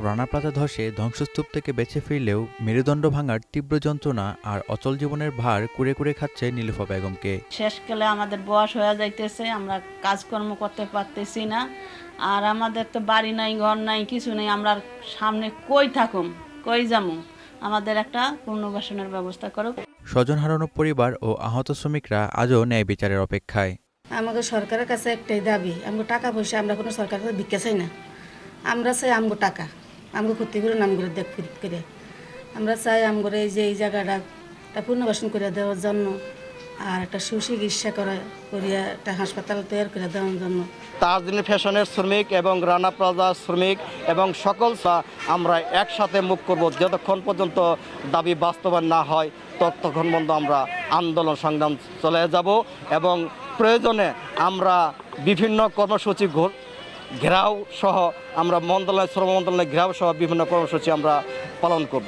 Rana plaza ধসে ধ্বংসস্তূপ থেকে বেঁচে ফিরলেও মেরুদণ্ড ভাঙার তীব্র যন্ত্রণা আর অচল জীবনের ভার কুরে কুরে খাচ্ছে নীলুফা বেগমকে। শেষকালে আমাদের বয়স হয়ে যাইতেছে, আমরা কাজকর্ম করতে পারতেছি না। আর আমাদের তো বাড়ি নাই, ঘর নাই, কিছু নেই। আমরা সামনে কই থাকুম, কই যামু? আমাদের একটা পুনর্বাসনের ব্যবস্থা করো। স্বজন হারানো পরিবার ও আহত শ্রমিকরা আজও ন্যায় বিচারের অপেক্ষায়। আমাকে সরকারের কাছে একটাই দাবি, আমাকে টাকা পয়সা আমরা কোনো সরকারের কাছে ভিক্ষা চাই না। আমরা চাই আমগো টাকা, আমগো ক্ষতিপূরণ আমগরে দেখ ফিরিত করে। আমরা চাই আমগরে এই যে এই জায়গাটা একটা পুনর্বাসন করে দেওয়ার জন্য, আর একটা সুচিকিৎসা করিয়া একটা হাসপাতাল তৈরি করে দেওয়ার জন্য। তাজদিন ফ্যাশনের শ্রমিক এবং রানা প্লাজার শ্রমিক এবং সকল আমরা একসাথে মুখ করব। যতক্ষণ পর্যন্ত দাবি বাস্তবায়ন না হয় ততক্ষণ পর্যন্ত আমরা আন্দোলন সংগ্রাম চলে যাব এবং প্রয়োজনে আমরা বিভিন্ন কর্মসূচি ঘেরাও সহ আমরা শ্রম মন্ত্রণালয় ঘেরাও সহ বিভিন্ন কর্মসূচি আমরা পালন করব।